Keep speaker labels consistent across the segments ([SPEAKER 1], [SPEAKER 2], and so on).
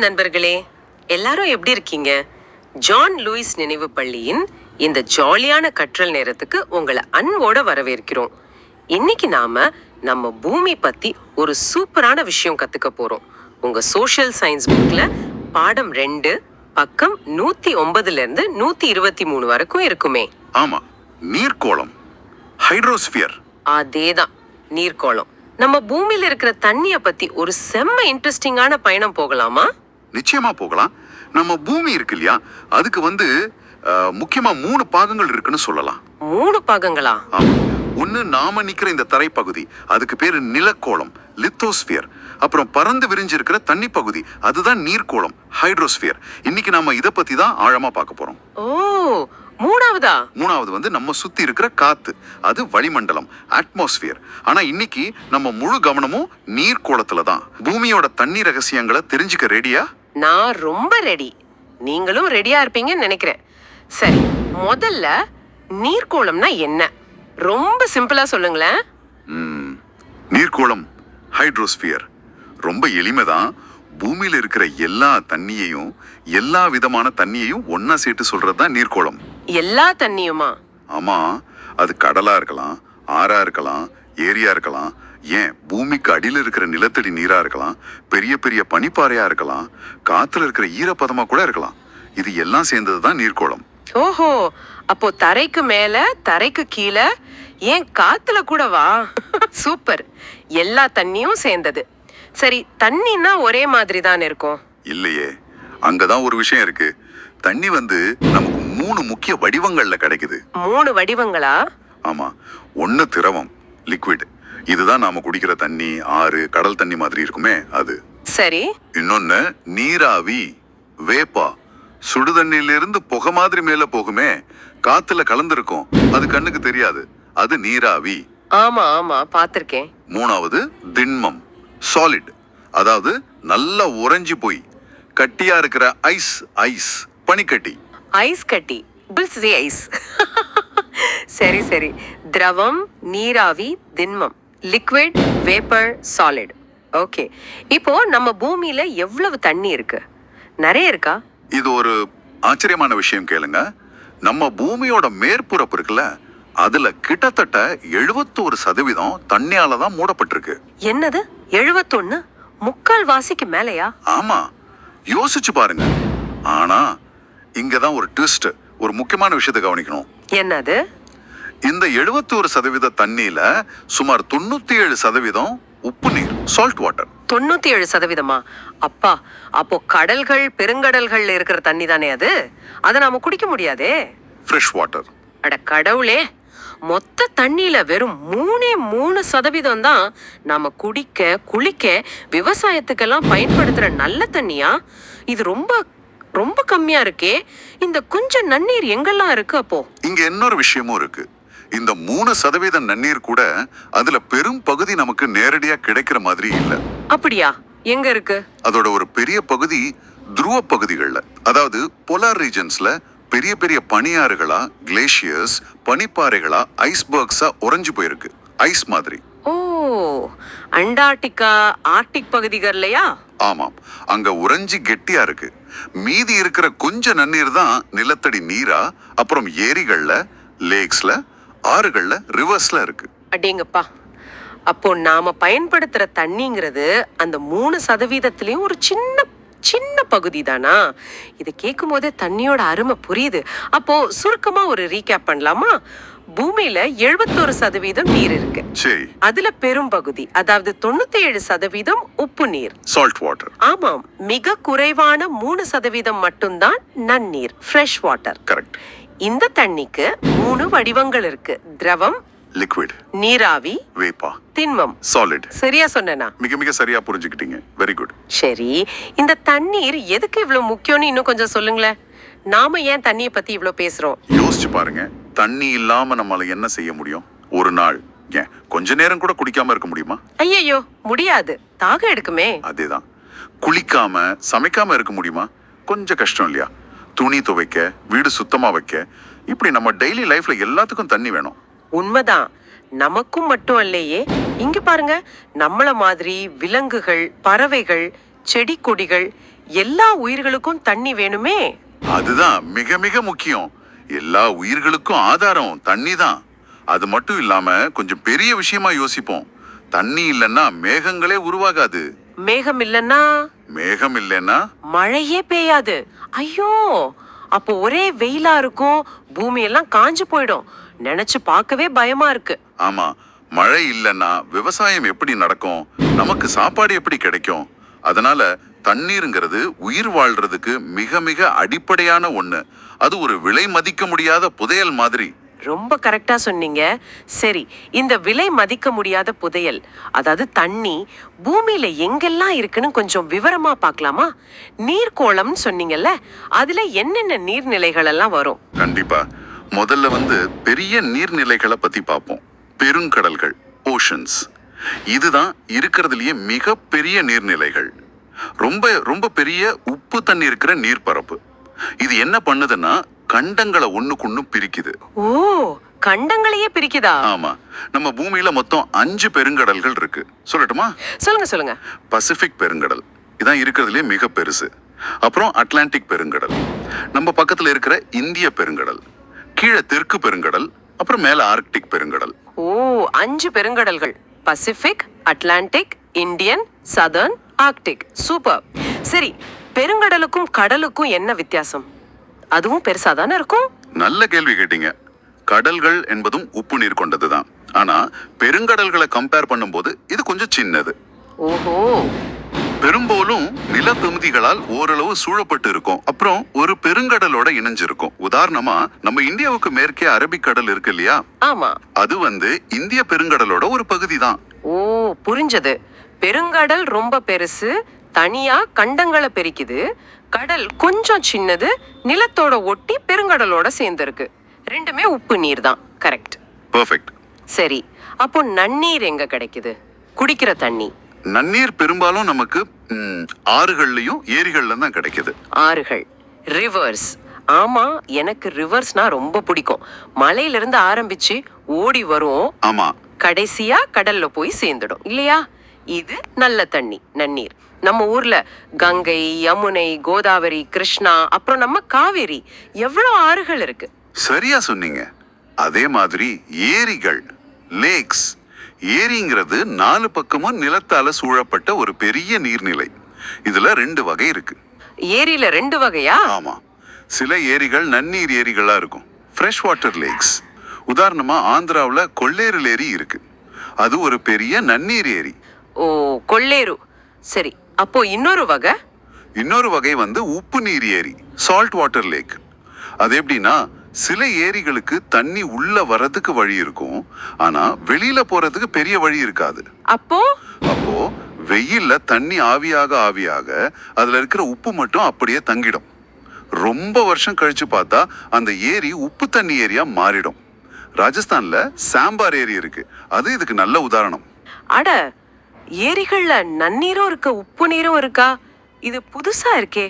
[SPEAKER 1] நண்பர்களே, எல்லாரும் எப்படி இருக்கீங்க? ஜான் லூயிஸ் நினைவு பள்ளியின் இந்த ஜாலியான கற்றல் நேரத்துக்கு உங்களை அன்போட வரவேற்கிறோம். இன்னைக்கு நாம நம்ம பூமி பத்தி ஒரு சூப்பரான விஷயம் கத்துக்க போறோம். உங்க சோஷியல் சயின்ஸ் புக்ல பாடம் 2 பக்கம் 109ல இருந்து 123 வரைக்கும் இருக்குமே.
[SPEAKER 2] ஆமா, நீர்க்கோளம், ஹைட்ரோஸ்பியர்.
[SPEAKER 1] அதேதான், நீர்க்கோளம். நம்ம பூமியில இருக்கிற தண்ணிய பத்தி ஒரு செம்ம இன்ட்ரெஸ்டிங்கான பயணம் போகலாமா?
[SPEAKER 2] நிச்சயமா போகலாம். நம்ம பூமி இருக்கு இல்லையா, அதுக்கு முக்கியமா 3 பாகங்கள் இருக்குன்னு சொல்லலாம்.
[SPEAKER 1] 3 பாகங்களா?
[SPEAKER 2] ஆமா. ஒண்ணு நாம நிக்கிற இந்த தரைப்பகுதி, அதுக்கு பேரு நிலக்கோளம், லித்தோஸ்பியர். அப்புறம் பறந்து விரிஞ்சிருக்கிற தண்ணி பகுதி, அதுதான் நீர்க்கோளம், ஹைட்ரோஸ்பியர். இன்னைக்கு நாம இத பத்தி தான் ஆழமா பார்க்க போறோம்.
[SPEAKER 1] ஓ, மூணாவது
[SPEAKER 2] நம்ம சுத்தி இருக்கிற காத்து, அது வளிமண்டலம், அட்மாஸ்பியர். ஆனா இன்னைக்கு நம்ம முழு கவனமும் நீர்க்கோளத்துல தான். பூமியோட தண்ணி ரகசியங்களை தெரிஞ்சுக்க ரெடியா?
[SPEAKER 1] நான் ரொம்ப ரெடி. நீங்களும் ரெடியா இருப்பீங்கன்னு நினைக்கிறேன். சரி, முதல்ல நீர்க்கோளம்னா என்ன? ரொம்ப சிம்பிளா சொல்லுங்களேன்.
[SPEAKER 2] நீர்க்கோளம், ஹைட்ரோஸ்பியர் ரொம்ப எளிமைதான். பூமியில இருக்கிற எல்லா தண்ணியையும், எல்லா விதமான தண்ணியையும் ஒன்னா சேர்த்து சொல்றதுதான் நீர்க்கோளம்.
[SPEAKER 1] எல்லா தண்ணியுமா?
[SPEAKER 2] ஆமா, அது கடலா இருக்கலாம், ஆறா இருக்கலாம், ஏரியா இருக்கலாம், ஏன் பூமிக்கு அடியில இருக்கிற நிலத்தடி நீரா இருக்கலாம், பெரிய பெரிய பனிப்பாறையா இருக்கலாம், காத்துல இருக்கிற ஈரப்பதமா கூட இருக்கலாம். இது எல்லாம் சேர்ந்ததுதான் நீர்க்கோளம்.
[SPEAKER 1] ஓஹோ, அப்போ தரைக்கு மேல, தரைக்கு கீழே, ஏன் காத்துல கூடவா? சூப்பர், எல்லா தண்ணியும் சேர்ந்தது. சரி, தண்ணின்னா ஒரே மாதிரி தான் இருக்கும்?
[SPEAKER 2] இல்லையே, அங்கதான் ஒரு விஷயம் இருக்கு. தண்ணி நமக்கு 3 முக்கிய வடிவங்கள்ல கிடைக்குது.
[SPEAKER 1] 3 வடிவங்களா?
[SPEAKER 2] ஆமா. ஒண்ணு திரவம், லிக்விட். இதுதான் நாம குடிக்கிற தண்ணி, ஆறு, கடல் தண்ணி மாதிரி இருக்குமே அது.
[SPEAKER 1] சரி.
[SPEAKER 2] இன்னொன்னு நீராவி, வேப்பா. சுடுதண்ணில இருந்து புகை மாதிரி மேல போகுமே, காத்துல கலந்துருக்கும், அது கண்ணுக்கு தெரியாது, அது நீராவி.
[SPEAKER 1] ஆமா ஆமா, பாத்திருக்கேன்.
[SPEAKER 2] 3வது திண்மம், சாலிட். அதாவது நல்லா உறைஞ்சி போய் கட்டியா இருக்கிற ஐஸ், பனிக்கட்டி.
[SPEAKER 1] ஐஸ் கட்டி, ஐஸ். சரி சரி, திரவம், நீராவி, திண்மம், லிக்விட், வேப்பர், சாலிட். ஓகே, இப்போ நம்ம பூமியில எவ்வளவு தண்ணி இருக்கு? நிறைய இருக்கா?
[SPEAKER 2] இது ஒரு ஆச்சரியமான விஷயம் கேளுங்க. நம்ம பூமியோட மேற்புறப்பு இருக்குல்ல, அதுல கிட்டத்தட்ட 71% தண்ணியால தான் மூடப்பட்டிருக்கு.
[SPEAKER 1] என்னது, 71? முக்கால் வாசிக்கு மேலையா?
[SPEAKER 2] ஆமா, யோசிச்சு பாருங்க. ஆனா இங்கதான் ஒரு ட்விஸ்ட், ஒரு முக்கியமான விஷயத்தை கவனிக்கணும்.
[SPEAKER 1] என்னது?
[SPEAKER 2] இந்த 71% தண்ணியில சுமார் 97% உப்பு நீர், சால்ட் வாட்டர்.
[SPEAKER 1] 97%? அப்பா, அப்போ கடல்கள், பெருங்கடல்கள் இருக்கிற தண்ணி தானே அது? அதை நாம குடிக்க முடியாதே.
[SPEAKER 2] Fresh water.
[SPEAKER 1] அட கடவுளே, மொத்த தண்ணியில வெறும் 3% தான் நாம குடிக்க, குளிக்க, விவசாயத்துக்கெல்லாம் பயன்படுத்துற நல்ல தண்ணியா? இது ரொம்ப ரொம்ப கம்மியா இருக்கே. இந்த கொஞ்சம் நன்னீர் எங்கெல்லாம் இருக்கு அப்போ?
[SPEAKER 2] இங்க இன்னொரு விஷயமும் இருக்கு. இந்த 3% நன்னீர் கூட அதுல பெரும் பகுதி நமக்கு நேரடியா கிடைக்கிற மாதிரி இல்ல.
[SPEAKER 1] அப்படியா? எங்க இருக்கு?
[SPEAKER 2] அதோட ஒரு பெரிய பகுதி துருவ பகுதிகள்ல, அதாவது போலார் ரீஜன்ஸ்ல பெரிய பெரிய பனியாறுகளா, கிளேசியர்ஸ், பனிப்பாறைகளா, ஐஸ்பர்க்ஸா உறைஞ்சு போயிருக்கு, ஐஸ் மாதிரி.
[SPEAKER 1] ஓ, அண்டார்டிகா, ஆர்டிக் பகுதிகள்லையா?
[SPEAKER 2] ஆமாம், அங்க உறைஞ்சி கெட்டியா இருக்கு. மீதி இருக்கிற கொஞ்ச நன்னீர் தான் நிலத்தடி நீரா, அப்புறம் ஏரிகள்ல, லேக்ஸ்ல, ஆறுகள்ல, ரிவர்ஸ்ல இருக்கு.
[SPEAKER 1] அடேங்கப்பா, அப்போ நாம பயன்படுத்துற தண்ணிங்கிறது அந்த 3%லயும் ஒரு சின்ன சின்ன பகுதி தானா? இதை கேட்கும் போதே தண்ணியோட அருமை புரியுது. அப்போ சுருக்கமா ஒரு ரீகேப் பண்ணலாமா? பூமியில 71% நீர் இருக்கு. அதுல பெரும் பகுதி, அதாவது 97% உப்பு நீர்,
[SPEAKER 2] சால்ட் வாட்டர்.
[SPEAKER 1] ஆமாம், மிக குறைவான 3% மட்டும்தான் நன்னீர், ஃப்ரெஷ் வாட்டர்.
[SPEAKER 2] கரெக்ட்.
[SPEAKER 1] இந்த தண்ணிக்கு 3 வடிவங்கள் இருக்கு: திரவம்,
[SPEAKER 2] லிக்விட்,
[SPEAKER 1] நீராவி,
[SPEAKER 2] வேப்பா,
[SPEAKER 1] திண்மம்,
[SPEAKER 2] சாலிட்.
[SPEAKER 1] சரியா சொன்னேனா?
[SPEAKER 2] மிக சரியா புரிஞ்சுக்கிட்டீங்க. Very good.
[SPEAKER 1] சரி, இந்த தண்ணீர் எதுக்கு இவ்வளவு முக்கியம்னு இன்னும் கொஞ்சம் சொல்லுங்களேன். நாம ஏன் தண்ணியை பத்தி இவ்வளவு பேசுறோம்?
[SPEAKER 2] யோசிச்சு பாருங்க, தண்ணி இல்லாம நம்மளால என்ன செய்ய முடியும்? ஒரு நாள் ஏன் கொஞ்ச நேரம் கூட குடிக்காம இருக்க முடியுமா?
[SPEAKER 1] ஐயோ, முடியாது, தாகம் எடுக்குமே.
[SPEAKER 2] அதேதான். குளிக்காம, சமைக்காம இருக்க முடியுமா? கொஞ்சம் கஷ்டம் இல்லையா? துணி துவைக்க, வீடு சுத்தமா வைக்க, இப்படி நம்ம டெய்லி லைஃப்ல எல்லாத்துக்கும் தண்ணி வேணும்.
[SPEAKER 1] உண்மைதான். நமக்கும் மட்டும் இல்லையே, இங்க பாருங்க, நம்மள மாதிரி விலங்குகள், பறவைகள், செடி கொடிகள் எல்லா உயிர்களுக்கும் தண்ணி வேணுமே.
[SPEAKER 2] அதுதான் மிக மிக முக்கியம். எல்லா உயிர்களுக்கும் ஆதாரம் தண்ணி தான். அது மட்டும் இல்லாம கொஞ்சம் பெரிய விஷயமா யோசிப்போம். தண்ணி இல்லைன்னா மேகங்களே உருவாகாது.
[SPEAKER 1] மேகம் இல்லைன்னா
[SPEAKER 2] மேகம் இல்லைன்னா
[SPEAKER 1] மழையே பெய்யாது. ஐயோ, அப்போ ஒரே வெயிலா இருக்கும், பூமி எல்லாம் காஞ்சு போயிடும். நினைச்சு பார்க்கவே பயமா இருக்கு.
[SPEAKER 2] ஆமா, மழை இல்லைன்னா விவசாயம் எப்படி நடக்கும்? நமக்கு சாப்பாடு எப்படி கிடைக்கும்? அதனால தண்ணீருங்கிறது உயிர் வாழ்றதுக்கு மிக மிக அடிப்படையான ஒண்ணு. அது ஒரு விலை மதிக்க முடியாத புதையல் மாதிரி.
[SPEAKER 1] ரொம்ப கரெக்டா சொன்னீங்க. சரி, இந்த விலை மதிக்க முடியாத புதையல், அதாவது தண்ணி, பூமியில எங்கெல்லாம் இருக்குன்னு கொஞ்சம் விவரமா பார்க்கலாமா? நீர்க்கோளம்னு சொன்னீங்கல்ல, அதுல என்னென்ன நீர்நிலைகள் எல்லாம் வரும்?
[SPEAKER 2] கண்டிப்பா. முதல்ல பெரிய நீர்நிலைகளை பத்தி பார்ப்போம். பெருங்கடல்கள், ஓஷன்ஸ். இதுதான் இருக்கிறதுலயே மிக பெரிய நீர்நிலைகள். ரொம்ப ரொம்ப பெரிய உப்பு தண்ணி இருக்கிற நீர்ப்பரப்பு. இது என்ன பண்ணுதுன்னா கண்டங்களை ஒண்ணுக்குன்னு பிரிக்குது.
[SPEAKER 1] ஓ, கண்டங்களையே பிரிக்குதா?
[SPEAKER 2] ஆமா, நம்ம பூமியில மொத்தம் 5 பெருங்கடல்கள் இருக்கு. சொல்லட்டுமா?
[SPEAKER 1] சொல்லுங்க சொல்லுங்க.
[SPEAKER 2] பசிபிக் பெருங்கடல் இதான் இருக்கிறதுலே மிக பெருசு. அப்புறம் அட்லாண்டிக் பெருங்கடல், நம்ம பக்கத்துல இருக்கிற இந்திய பெருங்கடல், கீழே தெற்கு பெருங்கடல், அப்புறம் மேல ஆர்க்டிக் பெருங்கடல்.
[SPEAKER 1] ஓ, 5 பெருங்கடல்கள். Pacific, Atlantic, Indian, southern, Arctic. Super. சரி, பெருங்கடலுக்கும் கடலுக்கும் என்ன வித்தியாசம்? அதுவும் பெருசா தானே இருக்கும்.
[SPEAKER 2] நல்ல கேள்வி கேட்டீங்க. கடல்கள் என்பதும் உப்பு நீர் கொண்டதுதான். ஆனா பெருங்கடல்களை கம்பேர் பண்ணும்போது இது கொஞ்சம் சின்னது.
[SPEAKER 1] ஓஹோ.
[SPEAKER 2] பெரும்பாலும் நிலப்பகுதிகளால் ஓரளவு சூழப்பட்டு இருக்கும். அப்புறம் ஒரு பெருங்கடலோட இணைஞ்சிருக்கும். உதாரணமா நம்ம இந்தியாவுக்கு மேற்கே அரபிக்கடல் இருக்கு இல்லையா?
[SPEAKER 1] ஆமா.
[SPEAKER 2] அது இந்திய பெருங்கடலோட ஒரு பகுதி தான்.
[SPEAKER 1] ஓ, புரிஞ்சது. பெருங்கடல் ரொம்ப பெருசு, தனியா கண்டங்களை பிரிக்குது. கடல் கொஞ்சம் சின்னது, நிலத்தோட ஒட்டி பெருங்கடலோட சேர்ந்திருக்கு. ரெண்டுமே உப்பு நீர் தான். கரெக்ட்.
[SPEAKER 2] பெர்ஃபெக்ட்.
[SPEAKER 1] சரி, அப்போ நன்னீர் எங்க கிடைக்குது? குடிக்கிற தண்ணி.
[SPEAKER 2] நன்னீர் பெரும்பாலும் நமக்கு ஆறுகள்லயும் ஏரிகள்ல தான் கிடைக்குது.
[SPEAKER 1] ஆறுகள், ரிவர்ஸ். ஆமா, எனக்கு ரிவர்ஸ்னா ரொம்ப பிடிக்கும். மலையில இருந்து ஆரம்பிச்சு ஓடி வரும்.
[SPEAKER 2] ஆமா,
[SPEAKER 1] கடைசியா கடல்ல போய் சேர்ந்துடும் இல்லையா? இது நல்ல தண்ணி, நன்னீர். நம்ம ஊர்ல கங்கை, யமுனை, கோதாவரி, கிருஷ்ணா, அப்புறம் நம்ம காவேரி, எவ்வளவு ஆறுகள் இருக்கு.
[SPEAKER 2] சரியா சொன்னீங்க. அதே மாதிரி ஏரிகள், லேக்ஸ். ஏரிங்கிறது 4 பக்கமும் நிலத்தால சூழப்பட்ட ஒரு பெரிய நீர்நிலை. இதுல 2 வகை இருக்கு.
[SPEAKER 1] ஏரியில 2 வகையா?
[SPEAKER 2] ஆமா, சில ஏரிகள் நன்னீர் ஏரிகளா இருக்கும், ஃப்ரெஷ் வாட்டர் லேக்ஸ். உதாரணமா ஆந்திராவுல கொள்ளேறு ஏரி இருக்கு. அது ஒரு பெரிய நன்னீர் ஏரி.
[SPEAKER 1] ஓ, கொள்ளேரு. சரி, அப்போ இன்னொரு வகை
[SPEAKER 2] உப்பு நீர் ஏரி, சால்ட் வாட்டர் லேக். அது எப்படின்னா சில ஏரிகளுக்கு தண்ணி உள்ள வரதுக்கு வழி இருக்கும், ஆனா வெளியில போறதுக்கு பெரிய வழி இருக்காது.
[SPEAKER 1] அப்போ
[SPEAKER 2] வெயில்ல தண்ணி ஆவியாக ஆவியாக அதுல இருக்கிற உப்பு மட்டும் அப்படியே தங்கிடும். ரொம்ப வருஷம் கழிச்சு பார்த்தா அந்த ஏரி உப்பு தண்ணி ஏரியா மாறிடும். ராஜஸ்தான்ல சாம்பார் ஏரி இருக்கு, அது இதுக்கு நல்ல உதாரணம்.
[SPEAKER 1] அட, ஏரிகள்ல நன்னீரும் இருக்கு, உப்பு நீரும் இருக்கா? இது புதுசா இருக்கே.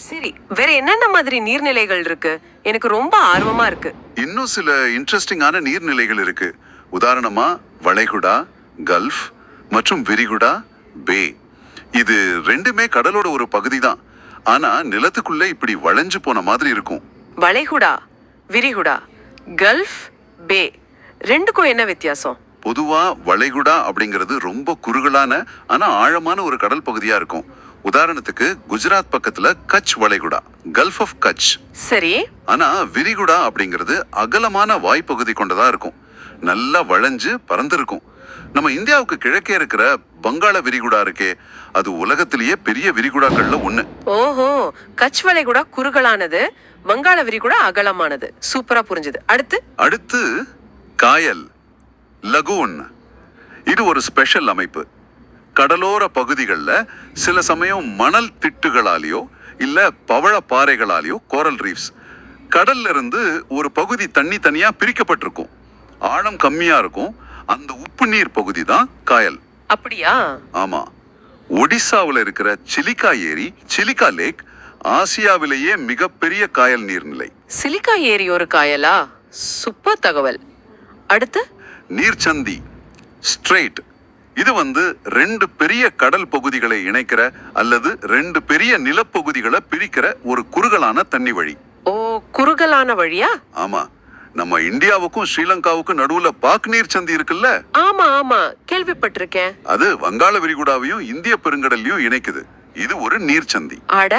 [SPEAKER 1] சரி, வேற என்னென்ன மாதிரி நீர்நிலைகள் இருக்கு? எனக்கு ரொம்ப ஆர்வமா இருக்கு.
[SPEAKER 2] இன்னும் சில இன்ட்ரெஸ்டிங்கான நீர்நிலைகள் இருக்கு. உதாரணமா வளைகுடா, கல்ஃப் மற்றும் விரிகுடா, பே. இது ரெண்டுமே கடலோட ஒரு பகுதி தான். ஆனா நிலத்துக்குள்ள இப்படி வளைஞ்சு போன மாதிரி இருக்கும்.
[SPEAKER 1] வளைகுடா, விரிகுடா, கல்ஃப், பே, ரெண்டுக்கும் என்ன வித்தியாசம்?
[SPEAKER 2] பொதுவா வளைகுடா அப்படிங்கிறது ரொம்ப குறுகலான ஆனா ஆழமான ஒரு கடல் பகுதியா இருக்கும். உதாரணத்துக்கு குஜராத் பக்கத்துல கட்ச் வளைகுடா, கல்ஃப் ஆஃப் கட்ச்.
[SPEAKER 1] சரி.
[SPEAKER 2] ஆனா விரிகுடா அப்படிங்கிறது அகலமான வாய்ப்பகுதி கொண்டதா இருக்கும், நல்லா வளைஞ்சு பறந்திருக்கும். நம்ம இந்தியாவுக்கு கிழக்கே இருக்கிற வங்காள விரிகுடா இருக்கே, அது உலகத்திலேயே பெரிய விரிகுடாக்கள்ல ஒண்ணு.
[SPEAKER 1] ஓஹோ, கட்ச் வளைகுடா குறுகலானது, வங்காள விரிகுடா அகலமானது. சூப்பரா புரிஞ்சது.
[SPEAKER 2] அடுத்து காயல், லகூன். இது ஒரு ஸ்பெஷல் அமைப்பு. கடலோர பகுதிகளில் சில சமயம் மணல் திட்டுகளாலேயோ இல்ல பவழ பாறைகளாலேயோ, கோரல் ரீஃப்ஸ், கடல்ல இருந்து ஒரு பகுதி தனியா பிரிக்கப்பட்டிருக்கும். ஆழம் கம்மியா இருக்கும். அந்த உப்பு நீர் பகுதி தான் காயல்.
[SPEAKER 1] அப்படியா?
[SPEAKER 2] ஆமா. ஒடிசாவில் இருக்கிற சிலிகா ஏரி, சிலிகா லேக், ஆசியாவிலேயே மிகப்பெரிய காயல் நீர்நிலை.
[SPEAKER 1] சிலிகா ஏரி ஒரு காயலா? சூப்பர் தகவல். அடுத்து
[SPEAKER 2] நீர்ச்சந்தி, ஸ்ட்ரெயிட். இது ரெண்டு பெரிய கடல் பகுதிகளை இணைக்கிற அல்லது ரெண்டு பெரிய நிலப்பகுதிகளை பிரிக்கிற ஒரு குறுகலான தண்ணி வழி.
[SPEAKER 1] ஓ, குறுகலான வழியா?
[SPEAKER 2] ஆமா, நம்ம இந்தியாவுக்கும் ஸ்ரீலங்காவுக்கும் நடுவுல பாக் நீர் சந்தி இருக்குல்ல?
[SPEAKER 1] ஆமா ஆமா, கேள்விப்பட்டிருக்கேன்.
[SPEAKER 2] அது வங்காள விரிகுடாவையும் இந்திய பெருங்கடல்லையும் இணைக்குது. இது ஒரு நீர் சந்தி.
[SPEAKER 1] அட,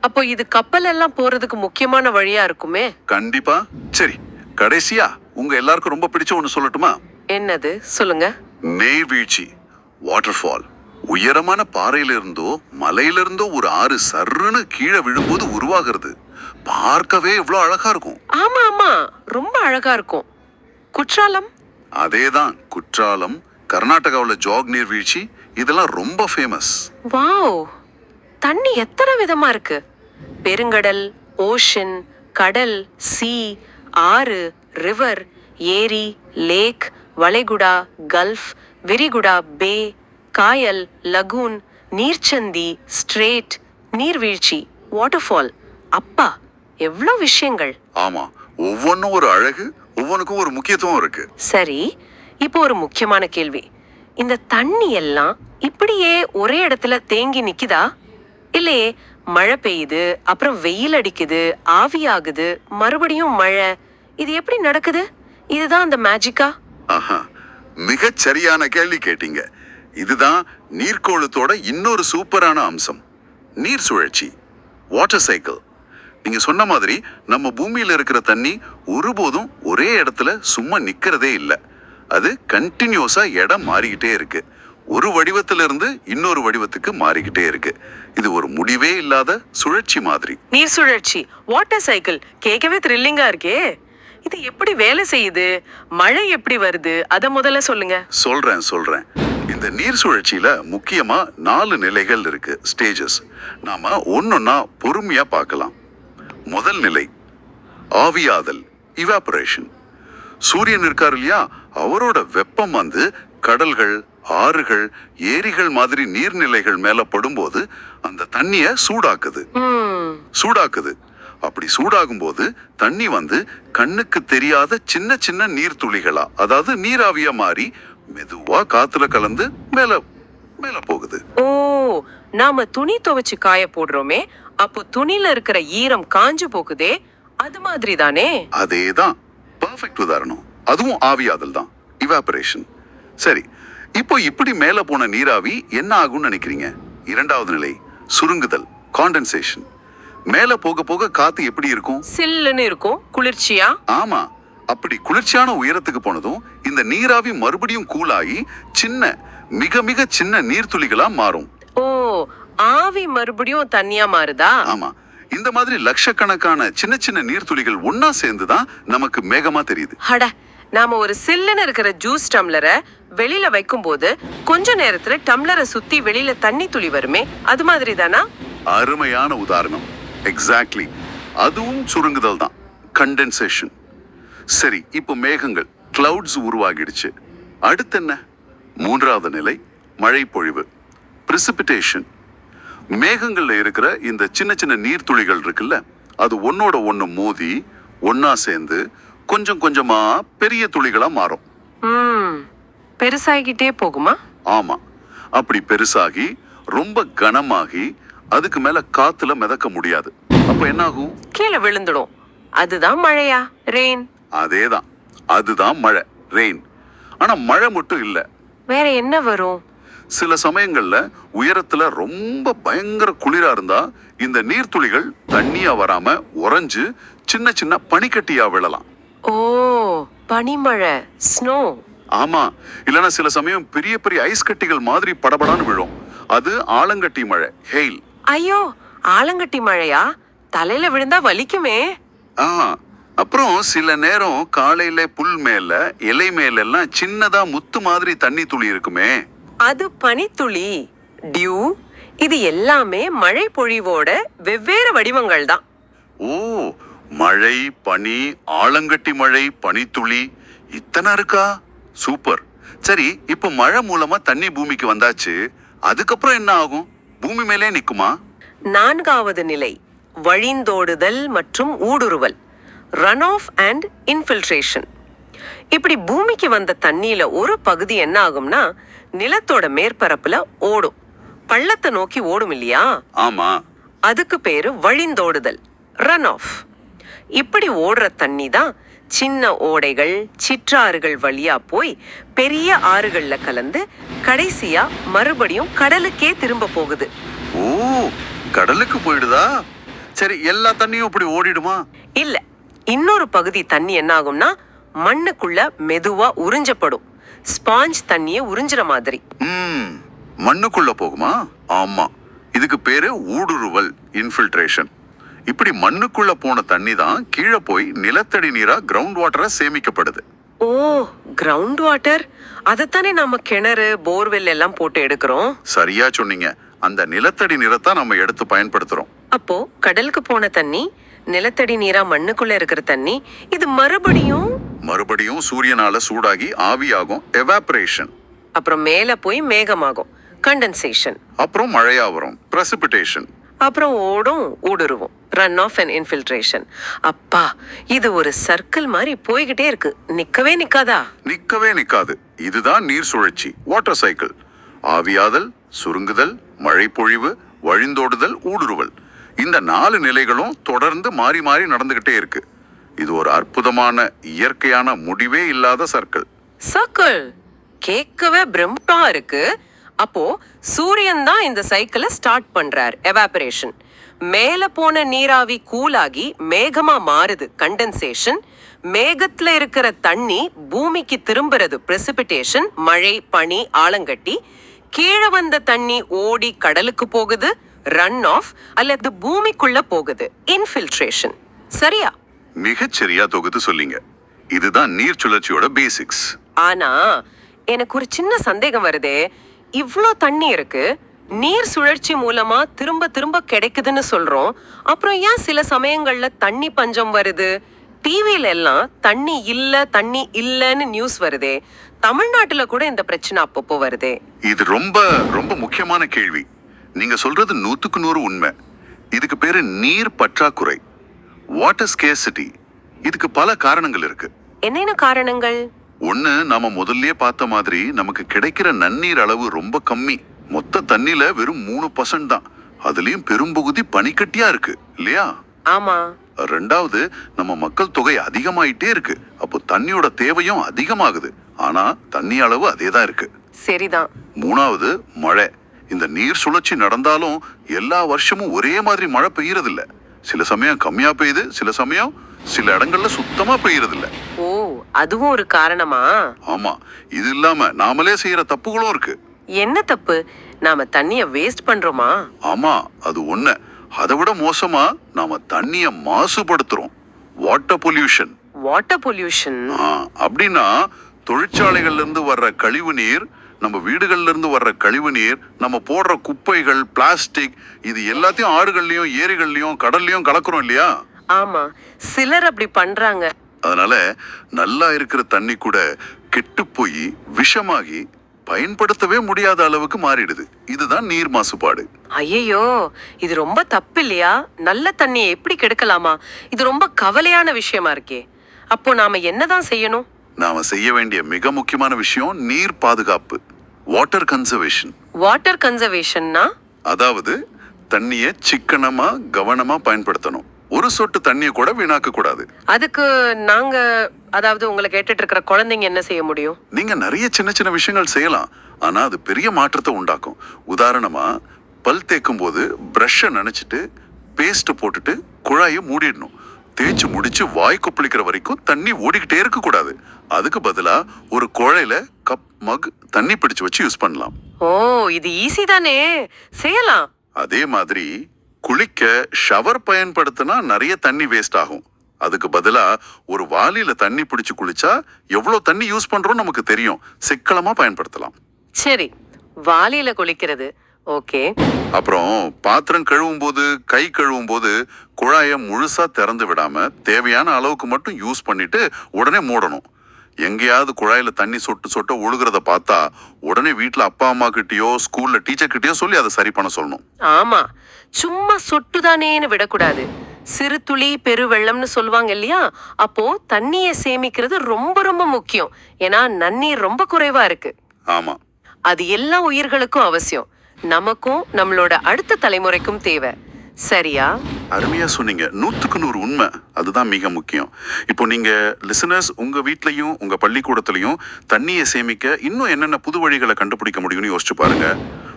[SPEAKER 1] அப்போ இது கப்பல் எல்லாம் போறதுக்கு முக்கியமான வழியா இருக்குமே?
[SPEAKER 2] கண்டிப்பா. சரி, கடைசியா உங்க எல்லாருக்கும் ரொம்ப பிடிச்ச ஒண்ணு சொல்லட்டுமா?
[SPEAKER 1] என்னது, சொல்லுங்க.
[SPEAKER 2] நீர்வீழ்ச்சி, வாட்டர்ஃபால். உயரமான பாறையிலிருந்தோ மலையிலிருந்தோ ஒரு ஆறு சர்ருன்னு கீழே விழும்போது உருவாகிறது. பார்க்கவே எவ்வளவு அழகா இருக்கும்.
[SPEAKER 1] ஆமா ஆமா, ரொம்ப அழகா இருக்கும். குற்றாலம்?
[SPEAKER 2] அதேதான், குற்றாலம், கர்நாடகாவுல ஜோக் நீர்வீழ்ச்சி, இதெல்லாம் ரொம்ப ஃபேமஸ்.
[SPEAKER 1] வாவ், தண்ணி எத்தனை விதமா இருக்கு. பெருங்கடல், ஓஷன், கடல், சீ, ஆறு, ரிவர், ஏரி, லேக், வளைகுடா, கல்ஃப், விரிகுடா, பே, காயல், லகூன், நீர்ச்சந்தி, ஸ்ட்ரேட், நீர்வீழ்ச்சி, வாட்டர்ஃபால். அப்பா, எவ்வளவு விஷயங்கள்.
[SPEAKER 2] ஆமா, ஒவ்வொன்றும் ஒரு அழகு, ஒவ்வொன்றுக்கும் ஒரு முக்கியத்துவம் இருக்கு.
[SPEAKER 1] சரி, இப்போ ஒரு முக்கியமான கேள்வி. இந்த தண்ணி எல்லாம் இப்படியே ஒரே இடத்துல தேங்கி நிக்குதா? இல்லையே, மழை பெய்யுது, அப்புறம் வெயில் அடிக்குது, ஆவியாகுது, மறுபடியும் மழை. இது எப்படி நடக்குது? இதுதான் அந்த மேஜிக்கா?
[SPEAKER 2] ஆஹா, மிகச் சரியான கேள்வி கேட்டீங்க. இதுதான் நீர்க்கோளத்தோட இன்னொரு சூப்பரான அம்சம், நீர் சுழற்சி, வாட்டர் சைக்கிள். நீங்க சொன்ன மாதிரி நம்ம பூமியில இருக்கிற தண்ணி ஒருபோதும் ஒரே இடத்துல சும்மா நிக்கிறதே இல்லை. அது கண்டினியூஸா இடம் மாறிக்கிட்டே இருக்கு. ஒரு வடிவத்திலிருந்து இன்னொரு வடிவத்துக்கு மாறிக்கிட்டே இருக்கு. இது ஒரு முடிவே இல்லாத சுழற்சி மாதிரி.
[SPEAKER 1] நீர் சுழற்சி, வாட்டர் சைக்கிள், கேட்கவே த்ரில்லிங்கா இருக்கே. இது எப்படி வேலை செய்யுது? மழை எப்படி வருது? அத முதல்ல சொல்லுங்க.
[SPEAKER 2] சொல்றேன். இந்த நீர் சுழற்சியில முக்கியமா 4 நிலைகள் இருக்கு, ஸ்டேஜஸ். நாம ஒன்னொன்னா பொறுமையா பார்க்கலாம். முதல் நிலை ஆவியாதல், இவாபரேஷன். சூரியன் இருக்காரு இல்லையா, அவரோட வெப்பம் கடல்கள், ஆறுகள், ஏரிகள் மாதிரி நீர்நிலைகள் மேல படும்போது அந்த தண்ணிய சூடாக்குது. அப்படி சூடாகும் போது தண்ணி கண்ணுக்கு தெரியாத சின்ன சின்ன நீர் துளிகளா, அதாவது நீராவியா மாறி மெதுவா காத்துல கலந்து மேல மேல போகுது.
[SPEAKER 1] ஓ, நாம துணி துவைச்சு காய போடுறோமே, அப்போ துணியில இருக்கிற ஈரம் காஞ்சு போகுதே, அது மாதிரி தானே?
[SPEAKER 2] அதேதான், பெர்ஃபெக்ட் உதாரணம். அதுவும் ஆவியாதல் தான், இவாபரேஷன். சரி, இப்போ இப்படி மேல போன நீராவி என்ன ஆகும்னு நினைக்கிறீங்க? இரண்டாவது நிலை சுருங்குதல், காண்டென்சேஷன். மேல போக போக காத்து எப்படி இருக்கும்?
[SPEAKER 1] சில்லுன்னு இருக்கும், குளிர்ச்சியா.
[SPEAKER 2] ஆமா, அப்படி குளிர்ச்சியான உயரத்துக்கு போனதும் இந்த நீராவி மறுபடியும் கூலாகி சின்ன, மிக மிக சின்ன நீர்த்துளிகளா மாறும்.
[SPEAKER 1] ஓ, ஆவி மறுபடியும் தண்ணியா மாறுதா?
[SPEAKER 2] ஆமா, இந்த மாதிரி லட்சக்கணக்கான சின்ன சின்ன நீர்த்துளிகள் ஒன்னா சேர்ந்துதான் நமக்கு மேகமா தெரியுது.
[SPEAKER 1] அட, நாம ஒரு சில்லுன்னு இருக்கிற ஜூஸ் டம்ளரை வெளியில வைக்கும் போது கொஞ்ச நேரத்துல டம்ளரை சுத்தி வெளியில தண்ணி துளி வருமே, அது மாதிரி தானா?
[SPEAKER 2] அருமையான உதாரணம். எக்ஸாக்ட்லி, அதுவும் சுருங்குதல் தான், கண்டென்சேஷன். சரி, இப்போ மேகங்கள், கிளவுட்ஸ் உருவாகிடுச்சு. அடுத்து என்ன? மூன்றாவது நிலை மழை பொழிவு, பிரிசிபிடேஷன். மேகங்கள்ல இருக்கிற இந்த சின்ன சின்ன நீர்த்துளிகள் இருக்குல்ல, அது ஒன்னோட ஒண்ணு மோதி ஒன்னா சேர்ந்து கொஞ்சம் கொஞ்சமா பெரிய துளிகளா மாறும்.
[SPEAKER 1] பெருசாகிட்டே போகுமா?
[SPEAKER 2] ஆமா, அப்படி பெருசாகி ரொம்ப கனமாகி அதுக்கு மேல காத்துல மிதக்க முடியாது. அப்ப என்ன ஆகும்?
[SPEAKER 1] கீழே விழுந்துடும். அதுதான் மழையா? ரெயின்.
[SPEAKER 2] அதேதான், அதுதான் மழை, ரெயின். ஆனா மழை மட்டும் இல்ல,
[SPEAKER 1] வேற என்ன வரும்?
[SPEAKER 2] சில சமயங்கள்ல உயரத்துல ரொம்ப பயங்கர குளிரா இருந்தா இந்த நீர்த்துளிகள் தண்ணியா வராம உறைஞ்சு சின்ன சின்ன பனிக்கட்டியா விழலாம்.
[SPEAKER 1] ஓ, பனிமழை, ஸ்னோ.
[SPEAKER 2] ஆமா, இல்லனா சில சமயம் பெரிய பெரிய ஐஸ் கட்டிகள் மாதிரி படபடான்னு விழும். அது ஆலங்கட்டி மழை, ஹெயில்.
[SPEAKER 1] ஐயோ, ஆலங்கட்டி மழையா? தலையில விழுந்தா வலிக்குமே.
[SPEAKER 2] அப்புறம் சில நேரம் காலையில புல் மேல, இலை மேல எல்லாம் சின்னதா முத்து மாதிரி தண்ணி துளி இருக்குமே,
[SPEAKER 1] அது பனித்துளி, டியூ. இது எல்லாமே மழை பொழிவோட வெவ்வேறு வடிவங்கள் தான்.
[SPEAKER 2] ஓ, மழை, பனி, ஆலங்கட்டி மழை, பனித்துளி, இத்தனை இருக்கா? சூப்பர். சரி, இப்போ மழை மூலமா தண்ணி பூமிக்கு வந்தாச்சு, அதுக்கப்புறம் என்ன ஆகும்? பூமி மேலே நிக்குமா?
[SPEAKER 1] நான்காவது நிலை வழிந்தோடுதல் மற்றும் ஊடுருவல், ரன் ஆஃப் அண்ட் இன்ஃபில்ட்ரேஷன். இப்படி பூமிக்கு வந்த தண்ணியில ஒரு பகுதி என்ன ஆகும்னா நிலத்தோட மேற்பரப்புல ஓடும். பள்ளத்தை நோக்கி ஓடும் இல்லையா,
[SPEAKER 2] ஆமா.
[SPEAKER 1] அதுக்கு பேரு வழிந்தோடுதல், ரன் ஆஃப். இப்படி ஓடுற தண்ணி தான் சின்ன ஓடைகள், சிற்றாறுகள் வழியா போய் பெரிய ஆறுகள்ல கலந்து கடைசியா மறுபடியும் கடலுக்கே திரும்ப போகுது.
[SPEAKER 2] ஓ, கடலுக்கு போயிடுதா? சரி, எல்லா தண்ணியும் இப்படி ஓடிடுமா?
[SPEAKER 1] இல்ல, இன்னொரு பகுதி தண்ணி என்ன ஆகும்னா மண்ணுக்குள்ள மெதுவா உறிஞ்சப்படும். ஸ்பாஞ்ச் தண்ணிய உறிஞ்சுற மாதிரி.
[SPEAKER 2] மண்ணுக்குள்ள போகுமா? ஆமா, இதுக்கு பேரு ஊடுருவல், இன்ஃபில்ட்ரேஷன். இப்படி மண்ணுக்குள்ள போன தண்ணி தான் கீழே போய் நிலத்தடி நீரா கிரவுண்ட் வாட்டரா சேமிக்கப்படுது.
[SPEAKER 1] ஓ, கிரவுண்ட் வாட்டர். அதத்தானே நம்ம கிணறு, போர்வெல் எல்லாம் போட்டு எடுக்கிறோம்.
[SPEAKER 2] சரியா சொன்னீங்க. அந்த நிலத்தடி நீரைத்தான் நம்ம எடுத்து பயன்படுத்துறோம்.
[SPEAKER 1] அப்போ கடலுக்கு போன தண்ணி, நிலத்தடி நீரா மண்ணுக்குள்ள இருக்கிற தண்ணி, இது மறுபடியும் சூரியனால சூடாகி ஆவியாகும், எவாபரேஷன். அப்புறம் மேல போய் மேகமாகும், கண்டென்சேஷன்.
[SPEAKER 2] அப்புறம் மழையா வரும், பிரசிபிடேஷன்.
[SPEAKER 1] அப்புறம் ஓடும், ஊடுருவும், ரன் ஆஃப் அண்ட் இன்ஃபில்ட்ரேஷன். அப்பா, இது ஒரு சர்க்கிள் மாதிரி போய்கிட்டே இருக்கு. நிக்கவே நிக்காதா?
[SPEAKER 2] நிக்கவே நிக்காது. இதுதான் நீர் சுழற்சி, வாட்டர் சைக்கிள். ஆவியாதல், சுருங்குதல், மழை பொழிவு, வழிந்தோடுதல், ஊடுருவல். இந்த 4 நிலைகளும் தொடர்ந்து மாறி மாறி நடந்துகிட்டே இருக்கு. இது ஒரு அற்புதமான இயற்கையான முடிவே இல்லாத சர்க்கிள்.
[SPEAKER 1] சர்க்கிள் கேட்கவே பிரம்மா இருக்கு. அப்போ சூரியன் தான் இந்த சைக்கிளை ஸ்டார்ட் பண்றார், எவாபரேஷன். மேல போன நீராவி கூலாகி மேகமா மாறுது, கண்டென்சேஷன். மேகத்துல இருக்கிற தண்ணி பூமிக்கு திரும்புறது, பிரசிபிடேஷன், மழை, பனி, ஆலங்கட்டி. கீழே வந்த தண்ணி ஓடி கடலுக்கு போகுது, ரன் ஆஃப், அல்லது பூமிக்குள்ள போகுது, இன்ஃபில்ட்ரேஷன். சரியா?
[SPEAKER 2] மிகச்சரியா தொகுத்து சொல்லிங்க. இதுதான் நீர் சுழற்சியோட பேசிக்ஸ்.
[SPEAKER 1] ஆனா எனக்கு ஒரு சின்ன சந்தேகம் வருதே. இவ்ளோ தண்ணி இருக்கு, நீர் சுழற்சி மூலமா திரும்ப திரும்ப கிடைக்குதுன்னு சொல்றோம். அப்புறம் ஏன் சில சமயங்கள்ல தண்ணி பஞ்சம் வருது? டிவில எல்லாம் தண்ணி இல்லன்னு நியூஸ் வருதே. தமிழ்நாட்டுல கூட இந்த பிரச்சனை அப்பப்போ வருதே.
[SPEAKER 2] இது ரொம்ப ரொம்ப முக்கியமான கேள்வி. நீங்க சொல்றது 100க்கு 100 உண்மை. இதுக்கு பேரு நீர் பற்றாக்குறை, வாட்டர் ஸ்கேர்சிட்டி. இதுக்கு பல காரணங்கள் இருக்கு.
[SPEAKER 1] என்னென்ன காரணங்கள்?
[SPEAKER 2] ஒண்ணு, நாம முதல்லயே பார்த்த மாதிரி நமக்கு கிடைக்கிற நன்னீர் அளவு ரொம்ப கம்மி. மொத்த தண்ணில வெறும் 3% தான். அதுலயும் பெரும்பகுதி பனிக்கட்டியா இருக்கு இல்லையா?
[SPEAKER 1] ஆமா.
[SPEAKER 2] 2வது, நம்ம மக்கள் தொகை அதிகமாயிட்டே இருக்கு. அப்போ தண்ணியோட தேவையும் அதிகமாகுது. ஆனா தண்ணி அளவு அதேதான் இருக்கு.
[SPEAKER 1] சரிதான்.
[SPEAKER 2] 3வது, மழை. இந்த நீர் சுழற்சி நடந்தாலும் எல்லா வருஷமும் ஒரே மாதிரி மழை பெய்யறது இல்ல. சில சமயம் கம்மியா பெய்யுது, சில சமயம் சில இடங்கள்ல சுத்தமா பெய்யறது இல்ல.
[SPEAKER 1] ஓ, அதுவும் ஒரு காரணமா?
[SPEAKER 2] ஆமா. இது இல்லாம நாமளே செய்யற தப்புகளும் இருக்கு.
[SPEAKER 1] என்ன தப்பு? நாம தண்ணிய வேஸ்ட் பண்றோமா?
[SPEAKER 2] ஆமா, அது ஒண்ணு. அதை விட மோசமா நாம தண்ணிய மாசுபடுத்துறோம், வாட்டர் பொல்யூஷன்.
[SPEAKER 1] வாட்டர் பொல்யூஷன்
[SPEAKER 2] அப்படின்னா தொழிற்சாலைகள்ல இருந்து வர்ற கழிவு நீர், நம்ம வீடுகள்ல இருந்து வர்ற கழிவு நீர், நம்ம போடுற குப்பைகள், பிளாஸ்டிக், இது எல்லாத்தையும் ஆறுகள்லயும் ஏரிகள்லயும் கடல்லயும் கலக்குறோம் இல்லையா?
[SPEAKER 1] ஆமா, சிலர் அப்படி பண்றாங்க.
[SPEAKER 2] அதனால நல்லா இருக்கிற தண்ணி கூட கெட்டு போய் விஷமாகி பயன்படுத்தவே முடியாத அளவுக்கு மாறிடுது. இதுதான் நீர் மாசுபாடு.
[SPEAKER 1] ஐயோ, இது ரொம்ப தப்பு இல்லையா? நல்ல தண்ணியை எப்படி கெடுக்கலாமா? இது ரொம்ப கவலையான விஷயமா இருக்கே. அப்போ நாம என்னதான் செய்யணும்?
[SPEAKER 2] நாம செய்ய வேண்டிய மிக முக்கியமான விஷயம் நீர் பாதுகாப்பு, வாட்டர் கன்சர்வேஷன்.
[SPEAKER 1] வாட்டர் கன்சர்வேஷன்னா?
[SPEAKER 2] அதாவது தண்ணியை சிக்கனமா கவனமா பயன்படுத்தணும். ஒரு சொட்டு தண்ணியை கூட வீணாக்க கூடாது.
[SPEAKER 1] அதுக்கு நாங்க, அதாவது உங்களை கேட்டுட்டு இருக்கிற குழந்தைங்க என்ன செய்ய முடியும்?
[SPEAKER 2] நீங்க நிறைய சின்ன சின்ன விஷயங்கள் செய்யலாம். ஆனா அது பெரிய மாற்றத்தை உண்டாக்கும். உதாரணமா, பல் தேய்க்கும் போது பிரஷ்ஷை நினைச்சிட்டு பேஸ்ட் போட்டுட்டு குழாயை மூடிடணும். தேய்ச்சி முடிச்சு வாய் கொப்பளிக்கிற வரைக்கும் தண்ணி ஓடிக்கிட்டே இருக்க கூடாது. அதுக்கு பதிலா ஒரு குழையில கப், மக் தண்ணி பிடிச்சு வச்சு யூஸ் பண்ணலாம்.
[SPEAKER 1] ஓ, இது ஈஸி தானே, செய்யலாம்.
[SPEAKER 2] அதே மாதிரி குளிக்க ஷவர் பயன்படுத்தினா நிறைய தண்ணி வேஸ்ட் ஆகும். அதுக்கு பதிலா ஒரு வாளியில தண்ணி பிடிச்சு குளிச்சா எவ்வளவு தண்ணி யூஸ் பண்றோம் நமக்கு தெரியும். சிக்கனமா பயன்படுத்தலாம்.
[SPEAKER 1] சரி, வாளியில குளிக்கிறது ஓகே.
[SPEAKER 2] அப்புறம் பாத்திரம் கழுவும் போது, கை கழுவும் போது குழாயை முழுசா திறந்து விடாம தேவையான அளவுக்கு மட்டும் யூஸ் பண்ணிட்டு உடனே மூடணும். எங்கேயாவது குழாயில தண்ணி சொட்டு சொட்ட ஒழுகுறத பார்த்தா உடனே வீட்டுல அப்பா அம்மா கிட்டயோ ஸ்கூல்ல டீச்சர் கிட்டயோ சொல்லி அதை சரி பண்ண சொல்லணும்.
[SPEAKER 1] ஆமா, சும்மா சொட்டுதானேன்னு விடக்கூடாது. சிறு துளி பெருவெள்ளம்னு சொல்லுவாங்க இல்லையா? அப்போ தண்ணியை சேமிக்கிறது ரொம்ப ரொம்ப முக்கியம். ஏன்னா நன்னீர் ரொம்ப குறைவா இருக்கு.
[SPEAKER 2] ஆமா,
[SPEAKER 1] அது எல்லா உயிர்களுக்கும் அவசியம். நமக்கும் நம்மளோட அடுத்த தலைமுறைக்கும் தேவை. சரியா?
[SPEAKER 2] அருமையா சொன்னீங்க. 100க்கு 100 உண்மை. அதுதான் மிக முக்கியம். இப்போ நீங்க லிசனர்ஸ் உங்க வீட்லயும் உங்க பள்ளிக்கூடத்திலையும் தண்ணியை சேமிக்க இன்னும் என்னென்ன புது வழிகளை கண்டுபிடிக்க முடியும்னு யோசிச்சு பாருங்க.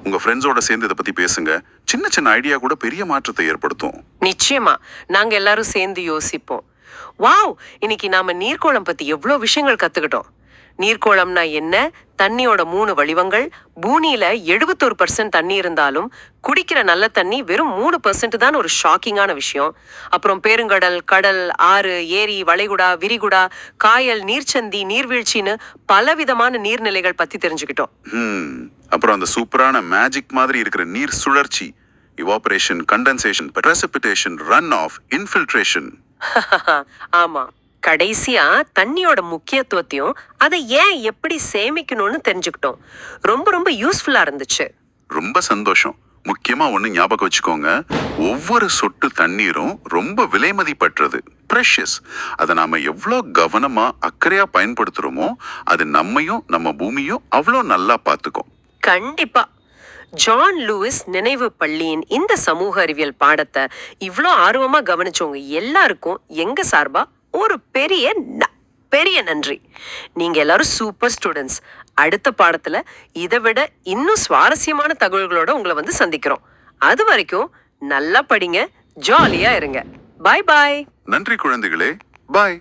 [SPEAKER 2] உங்க ஃப்ரெண்ட்ஸோட சேர்ந்து இதை பத்தி பேசுங்க. சின்ன சின்ன ஐடியா கூட பெரிய மாற்றத்தை ஏற்படுத்தும்.
[SPEAKER 1] நிச்சயமா நாங்க எல்லாரும் சேர்ந்து யோசிப்போம். வாவ், இன்னைக்கு நாம நீர்க்கோளம் பத்தி எவ்வளவு விஷயங்கள் கத்துக்கிட்டோம். நீர்க்கோளம்னா என்ன, தண்ணியோட 3 வடிவங்கள், பூமியில 71% தண்ணி இருந்தாலும் குடிக்கிற நல்ல தண்ணி வெறும் 3% தான் ஒரு ஷாக்கிங்கான விஷயம். அப்புறம் பெருங்கடல், கடல், ஆறு, ஏரி, வளைகுடா, விரிகுடா, காயல், நீர்ச்சந்தி, நீர்வீழ்ச்சின்னு பலவிதமான நீர்நிலைகள் பத்தி தெரிஞ்சுக்கிட்டோம்.
[SPEAKER 2] அப்புறம் அந்த சூப்பரான மேஜிக் மாதிரி இருக்கிற நீர் சுழற்சி, evaporation, condensation, precipitation, run off, infiltration.
[SPEAKER 1] ஆமா, கடைசியா தண்ணியோட முக்கியத்துவத்தையும் அதை ஏன் எப்படி சேமிக்கணும்னு தெரிஞ்சுக்கிட்டோம். ரொம்ப ரொம்ப யூஸ்ஃபுல்லா இருந்துச்சு.
[SPEAKER 2] ரொம்ப சந்தோஷம். முக்கியமா ஒண்ணு ஞாபகம் வச்சுக்கோங்க, ஒவ்வொரு சொட்டு தண்ணீரும் ரொம்ப விலைமதிப்பற்றது, ப்ரெஷியஸ். அதை நாம எவ்வளோ கவனமா அக்கறையா பயன்படுத்துறோமோ அது நம்மையும் நம்ம பூமியும் அவ்வளோ நல்லா பார்த்துக்கும்.
[SPEAKER 1] கண்டிப்பா. ஜான் லூயிஸ் நினைவு பள்ளியின் இந்த சமூக அறிவியல் பாடத்தை இவ்ளோ ஆர்வமா கவனிச்சவங்க எல்லாருக்கும் எங்க சார்பா ஒரு பெரிய நன்றி. நீங்க எல்லாரும் சூப்பர் ஸ்டூடெண்ட்ஸ். அடுத்த பாடத்துல இதை விட இன்னும் சுவாரஸ்யமான தகவல்களோட உங்களை வந்து சந்திக்கிறோம். அது வரைக்கும் நல்லா படிங்க, ஜாலியா இருங்க. பாய் பாய்.
[SPEAKER 2] நன்றி குழந்தைகளே, பாய்.